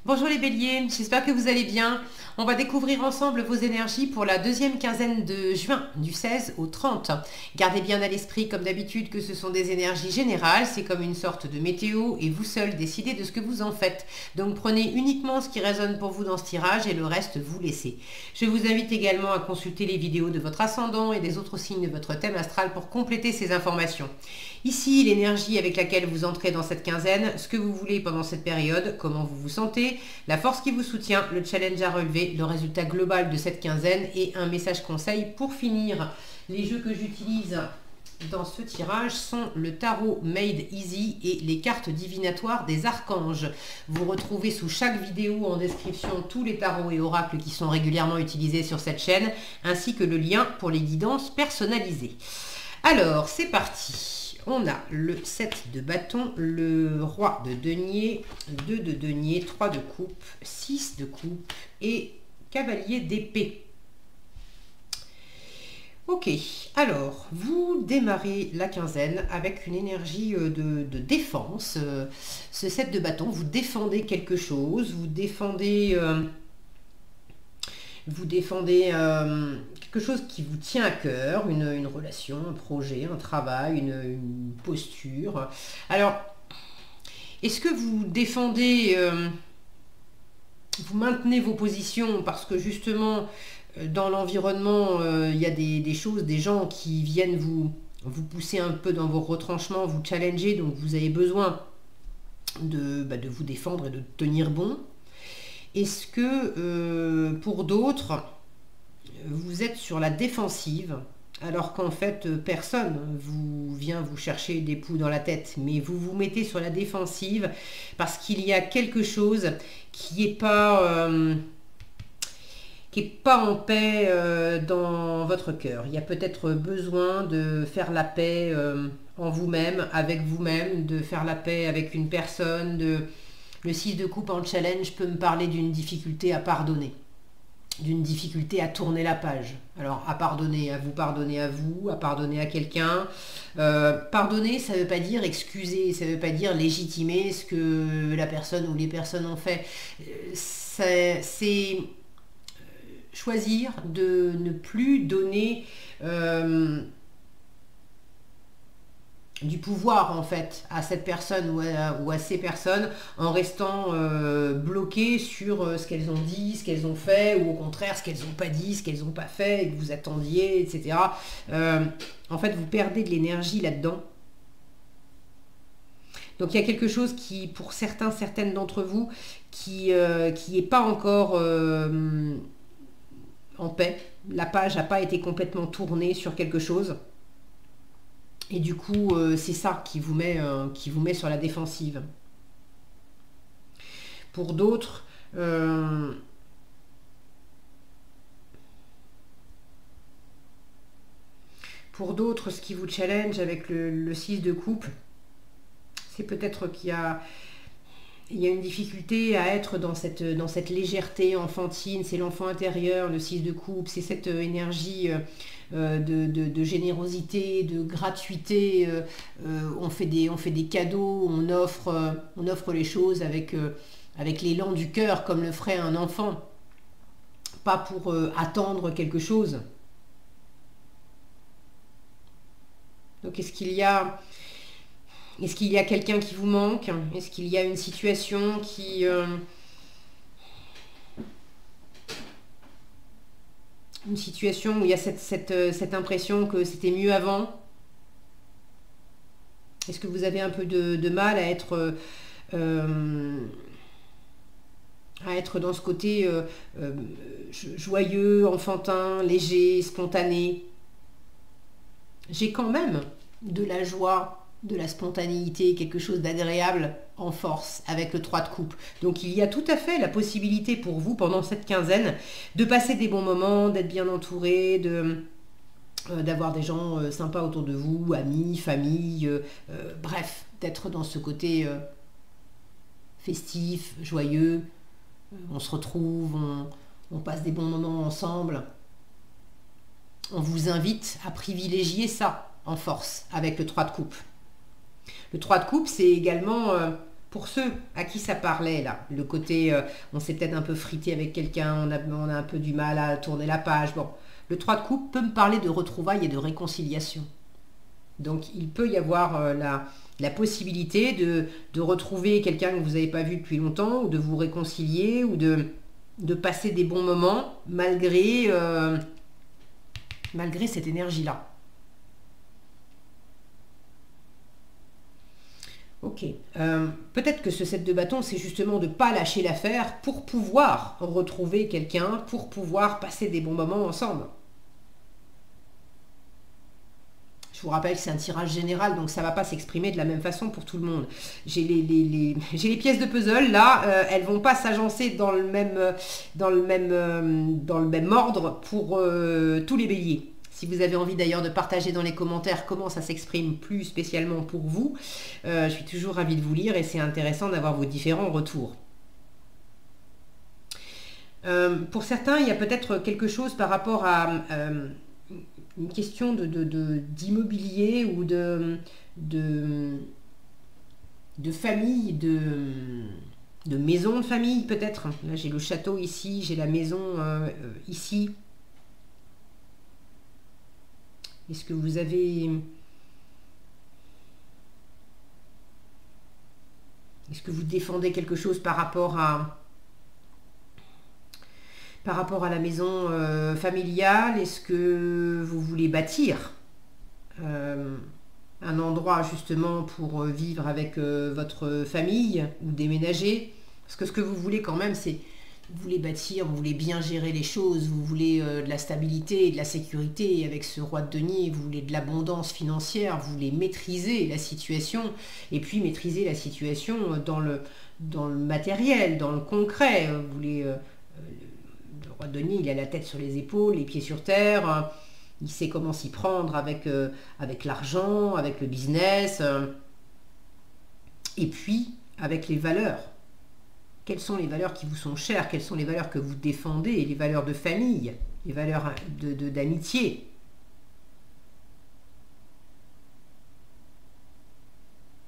Bonjour les béliers, j'espère que vous allez bien. On va découvrir ensemble vos énergies pour la deuxième quinzaine de juin, du 16 au 30. Gardez bien à l'esprit, comme d'habitude, que ce sont des énergies générales, c'est comme une sorte de météo et vous seul décidez de ce que vous en faites. Donc prenez uniquement ce qui résonne pour vous dans ce tirage et le reste vous laissez. Je vous invite également à consulter les vidéos de votre ascendant et des autres signes de votre thème astral pour compléter ces informations. Ici, l'énergie avec laquelle vous entrez dans cette quinzaine, ce que vous voulez pendant cette période, comment vous vous sentez, la force qui vous soutient, le challenge à relever, le résultat global de cette quinzaine et un message conseil pour finir. Les jeux que j'utilise dans ce tirage sont le tarot Made Easy et les cartes divinatoires des archanges. Vous retrouvez sous chaque vidéo en description tous les tarots et oracles qui sont régulièrement utilisés sur cette chaîne, ainsi que le lien pour les guidances personnalisées. Alors, c'est parti. On a le 7 de bâton, le roi de denier, 2 de denier, 3 de coupe, 6 de coupe et cavalier d'épée. Ok, alors, vous démarrez la quinzaine avec une énergie de défense. Ce 7 de bâton, vous défendez quelque chose, vous défendez quelque chose qui vous tient à cœur, une relation, un projet, un travail, une posture. Alors, est-ce que vous défendez, vous maintenez vos positions parce que justement, dans l'environnement, il y a des choses, des gens qui viennent vous pousser un peu dans vos retranchements, vous challenger, donc vous avez besoin de vous défendre et de tenir bon. Est-ce que pour d'autres, vous êtes sur la défensive, alors qu'en fait, personne vient vous chercher des poux dans la tête, mais vous vous mettez sur la défensive parce qu'il y a quelque chose qui n'est pas en paix dans votre cœur. Il y a peut-être besoin de faire la paix en vous-même, avec vous-même, de faire la paix avec une personne. Le 6 de coupe en challenge peut me parler d'une difficulté à pardonner, d'une difficulté à tourner la page. Alors, à pardonner à vous, à pardonner à quelqu'un. Pardonner, ça ne veut pas dire excuser, ça ne veut pas dire légitimer ce que la personne ou les personnes ont fait. C'est choisir de ne plus donner du pouvoir en fait à cette personne ou à ces personnes en restant bloqué sur ce qu'elles ont dit, ce qu'elles ont fait, ou au contraire ce qu'elles n'ont pas dit, ce qu'elles n'ont pas fait et que vous attendiez, etc. En fait, vous perdez de l'énergie là-dedans. Donc il y a quelque chose qui, pour certaines d'entre vous, qui n'est pas encore en paix. La page n'a pas été complètement tournée sur quelque chose. Et du coup, c'est ça qui vous met sur la défensive. Pour d'autres, ce qui vous challenge avec le 6 de coupe, c'est peut-être qu'il y a une difficulté à être dans cette légèreté enfantine. C'est l'enfant intérieur, le 6 de coupe, c'est cette énergie de générosité, de gratuité. On fait des cadeaux, on offre les choses avec l'élan du cœur, comme le ferait un enfant, pas pour attendre quelque chose. Donc est-ce qu'il y a quelqu'un qui vous manque? Est-ce qu'il y a une situation qui où il y a cette impression que c'était mieux avant? Est-ce que vous avez un peu de mal à être dans ce côté joyeux, enfantin, léger, spontané? J'ai quand même de la joie, de la spontanéité, quelque chose d'agréable en force avec le 3 de coupe. Donc il y a tout à fait la possibilité pour vous pendant cette quinzaine de passer des bons moments, d'être bien entouré, d'avoir des gens sympas autour de vous, amis, famille, bref, d'être dans ce côté festif, joyeux. On se retrouve, on passe des bons moments ensemble. On vous invite à privilégier ça en force avec le 3 de coupe. Le 3 de coupe, c'est également Pour ceux à qui ça parlait, là, le côté, on s'est peut-être un peu frité avec quelqu'un, on a un peu du mal à tourner la page. Bon, le 3 de coupe peut me parler de retrouvailles et de réconciliation. Donc, il peut y avoir la possibilité de retrouver quelqu'un que vous n'avez pas vu depuis longtemps, ou de vous réconcilier, ou de passer des bons moments, malgré cette énergie-là. Ok. Peut-être que ce 7 de bâton, c'est justement de ne pas lâcher l'affaire pour pouvoir retrouver quelqu'un, pour pouvoir passer des bons moments ensemble. Je vous rappelle que c'est un tirage général, donc ça ne va pas s'exprimer de la même façon pour tout le monde. J'ai les pièces de puzzle, là, elles ne vont pas s'agencer dans le même ordre pour tous les béliers. Si vous avez envie d'ailleurs de partager dans les commentaires comment ça s'exprime plus spécialement pour vous, je suis toujours ravie de vous lire et c'est intéressant d'avoir vos différents retours. Pour certains, il y a peut-être quelque chose par rapport à une question d'immobilier ou de famille, de maison de famille peut-être. Là j'ai le château ici, j'ai la maison ici. Est-ce que vous avez... Est-ce que vous défendez quelque chose par rapport à la maison familiale? Est-ce que vous voulez bâtir un endroit justement pour vivre avec votre famille ou déménager? Parce que ce que vous voulez quand même, c'est... Vous voulez bâtir, vous voulez bien gérer les choses, vous voulez de la stabilité et de la sécurité. Et avec ce roi de denier, vous voulez de l'abondance financière, vous voulez maîtriser la situation. Et puis maîtriser la situation dans le matériel, dans le concret. Vous voulez... le roi de denier, il a la tête sur les épaules, les pieds sur terre. Il sait comment s'y prendre avec l'argent, avec le business. Et puis, avec les valeurs. Quelles sont les valeurs qui vous sont chères? Quelles sont les valeurs que vous défendez? Les valeurs de famille, les valeurs d'amitié.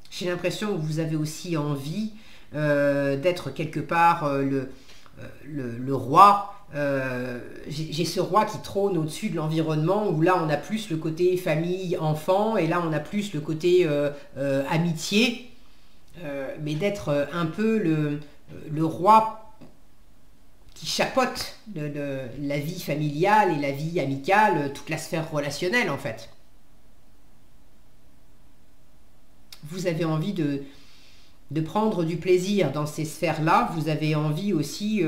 J'ai l'impression que vous avez aussi envie d'être quelque part le roi. J'ai ce roi qui trône au-dessus de l'environnement, où là on a plus le côté famille, enfant, et là on a plus le côté amitié, mais d'être un peu le roi qui chapeaute la vie familiale et la vie amicale, toute la sphère relationnelle en fait. Vous avez envie de prendre du plaisir dans ces sphères-là, vous avez envie aussi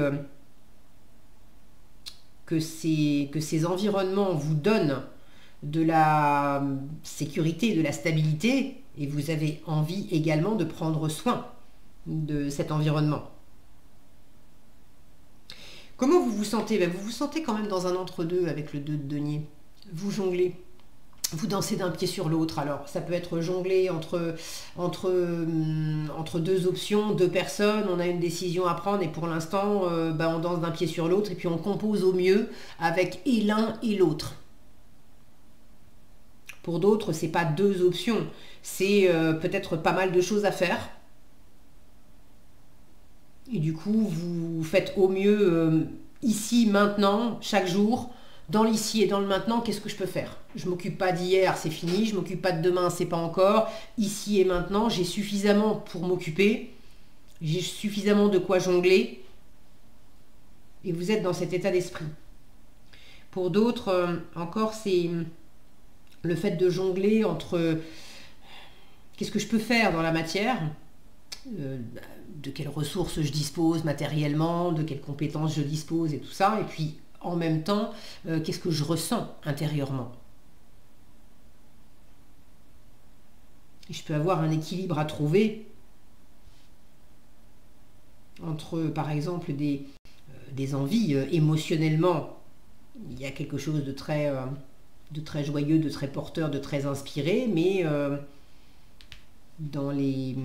que ces environnements vous donnent de la sécurité, de la stabilité, et vous avez envie également de prendre soin de cet environnement. Comment vous vous sentez? Vous vous sentez quand même dans un entre-deux avec le 2 de denier. Vous jonglez. Vous dansez d'un pied sur l'autre. Alors, ça peut être jongler entre deux options, deux personnes. On a une décision à prendre et pour l'instant, on danse d'un pied sur l'autre et puis on compose au mieux avec et l'un et l'autre. Pour d'autres, c'est pas deux options. C'est peut-être pas mal de choses à faire. Et du coup, vous faites au mieux ici, maintenant, chaque jour, dans l'ici et dans le maintenant, qu'est-ce que je peux faire? Je ne m'occupe pas d'hier, c'est fini. Je ne m'occupe pas de demain, c'est pas encore. Ici et maintenant, j'ai suffisamment pour m'occuper. J'ai suffisamment de quoi jongler. Et vous êtes dans cet état d'esprit. Pour d'autres, encore, c'est le fait de jongler entre qu'est-ce que je peux faire dans la matière, de quelles ressources je dispose matériellement, de quelles compétences je dispose et tout ça, et puis en même temps, qu'est-ce que je ressens intérieurement. Et je peux avoir un équilibre à trouver entre, par exemple, des envies émotionnellement. Il y a quelque chose de très joyeux, de très porteur, de très inspiré, mais dans les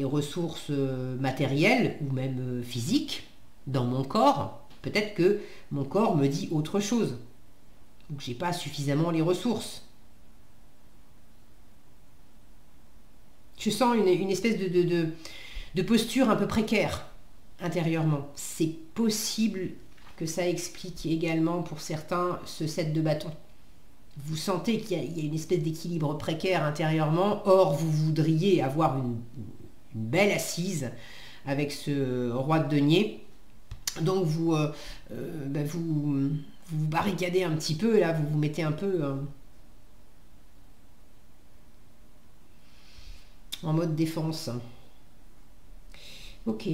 ressources matérielles ou même physiques, dans mon corps, peut-être que mon corps me dit autre chose. Donc j'ai pas suffisamment les ressources. Je sens une espèce de posture un peu précaire intérieurement. C'est possible que ça explique également pour certains ce 7 de bâton. Vous sentez qu'il y a une espèce d'équilibre précaire intérieurement, or vous voudriez avoir une belle assise avec ce roi de denier. Donc vous barricadez un petit peu, là vous vous mettez un peu en mode défense. Ok.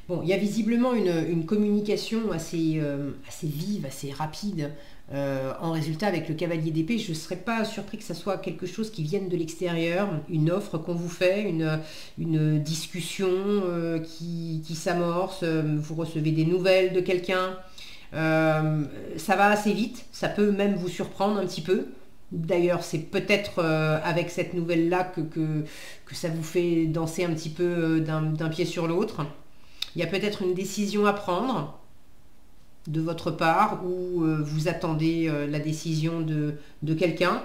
Bon, il y a visiblement une communication assez vive, assez rapide en résultat avec le cavalier d'épée. Je ne serais pas surpris que ça soit quelque chose qui vienne de l'extérieur, une offre qu'on vous fait, une discussion qui s'amorce, vous recevez des nouvelles de quelqu'un. Ça va assez vite, ça peut même vous surprendre un petit peu. D'ailleurs, c'est peut-être avec cette nouvelle-là que ça vous fait danser un petit peu d'un pied sur l'autre. Il y a peut-être une décision à prendre de votre part ou vous attendez la décision de quelqu'un.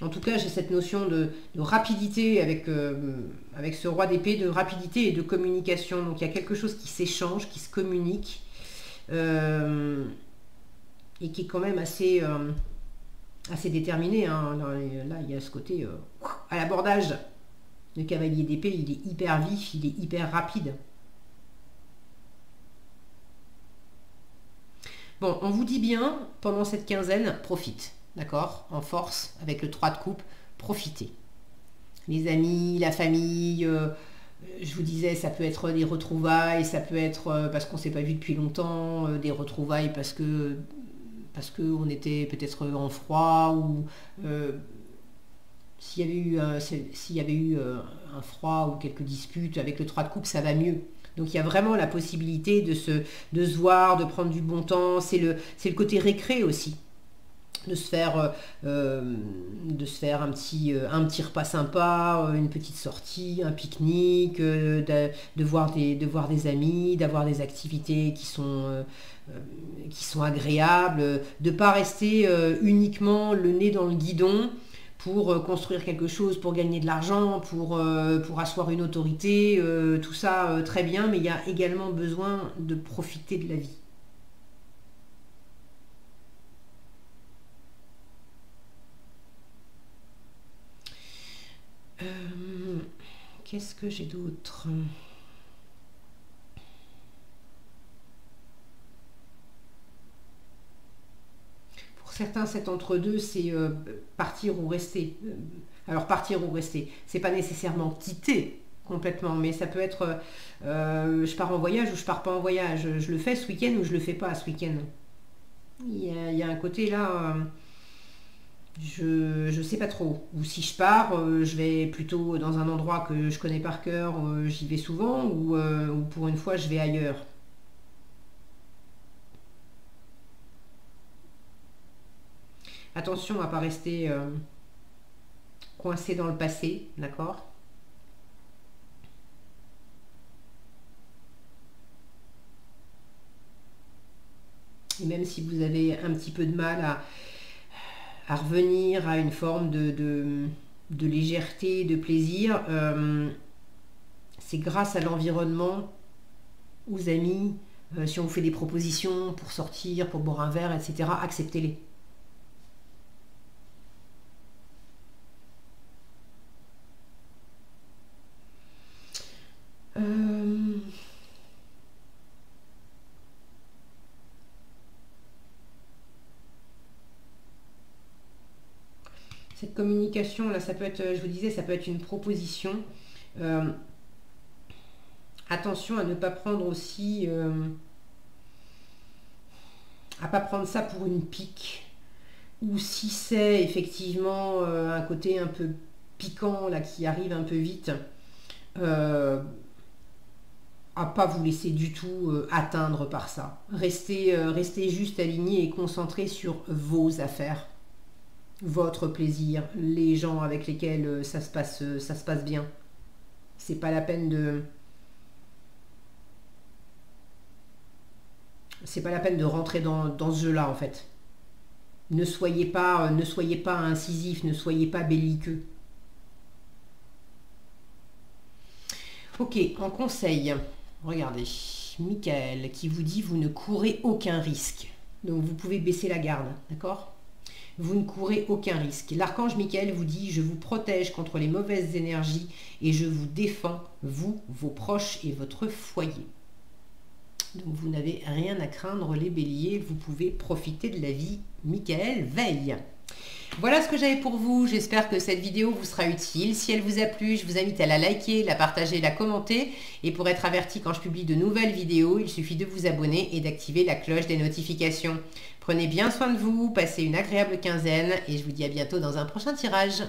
En tout cas, j'ai cette notion de rapidité avec ce roi d'épée, de rapidité et de communication. Donc il y a quelque chose qui s'échange, qui se communique et qui est quand même assez déterminé. Hein. Là, il y a ce côté à l'abordage. Le cavalier d'épée, il est hyper vif, il est hyper rapide. Bon, on vous dit bien, pendant cette quinzaine, profite, d'accord? En force, avec le 3 de coupe, profitez. Les amis, la famille, je vous disais, ça peut être des retrouvailles, ça peut être parce qu'on ne s'est pas vu depuis longtemps, des retrouvailles parce que on était peut-être en froid ou s'il y avait eu un froid ou quelques disputes avec le 3 de coupe, ça va mieux. Donc il y a vraiment la possibilité de se voir, de prendre du bon temps. C'est le côté récré aussi. De se faire un petit repas sympa, une petite sortie, un pique-nique, de voir des amis, d'avoir des activités qui sont agréables, de ne pas rester uniquement le nez dans le guidon pour construire quelque chose, pour gagner de l'argent, pour asseoir une autorité, tout ça très bien, mais il y a également besoin de profiter de la vie. Qu'est-ce que j'ai d'autre ? Pour certains, cet entre-deux, c'est partir ou rester. Alors partir ou rester, c'est pas nécessairement quitter complètement, mais ça peut être je pars en voyage ou je pars pas en voyage, je le fais ce week-end ou je le fais pas ce week-end. Il y a un côté là, je sais pas trop. Ou si je pars, je vais plutôt dans un endroit que je connais par cœur, j'y vais souvent, ou pour une fois je vais ailleurs. Attention à ne pas rester coincé dans le passé, d'accord? Et même si vous avez un petit peu de mal à revenir à une forme de légèreté, de plaisir, c'est grâce à l'environnement, aux amis, si on vous fait des propositions pour sortir, pour boire un verre, etc., acceptez-les. Cette communication, là, ça peut être, je vous disais, ça peut être une proposition. Attention à ne pas prendre aussi, à pas prendre ça pour une pique. Ou si c'est effectivement un côté un peu piquant, là, qui arrive un peu vite, à pas vous laisser du tout atteindre par ça. Restez juste aligné et concentré sur vos affaires, votre plaisir, les gens avec lesquels ça se passe bien. C'est pas la peine de rentrer dans ce jeu-là en fait. Ne soyez pas incisif, ne soyez pas belliqueux. Ok, en conseil, regardez, Michael qui vous dit vous ne courez aucun risque. Donc vous pouvez baisser la garde, d'accord? Vous ne courez aucun risque. L'archange Michael vous dit je vous protège contre les mauvaises énergies et je vous défends, vous, vos proches et votre foyer. Donc vous n'avez rien à craindre les béliers, vous pouvez profiter de la vie. Michael veille. Voilà ce que j'avais pour vous, j'espère que cette vidéo vous sera utile. Si elle vous a plu, je vous invite à la liker, la partager, la commenter. Et pour être averti quand je publie de nouvelles vidéos, il suffit de vous abonner et d'activer la cloche des notifications. Prenez bien soin de vous, passez une agréable quinzaine et je vous dis à bientôt dans un prochain tirage.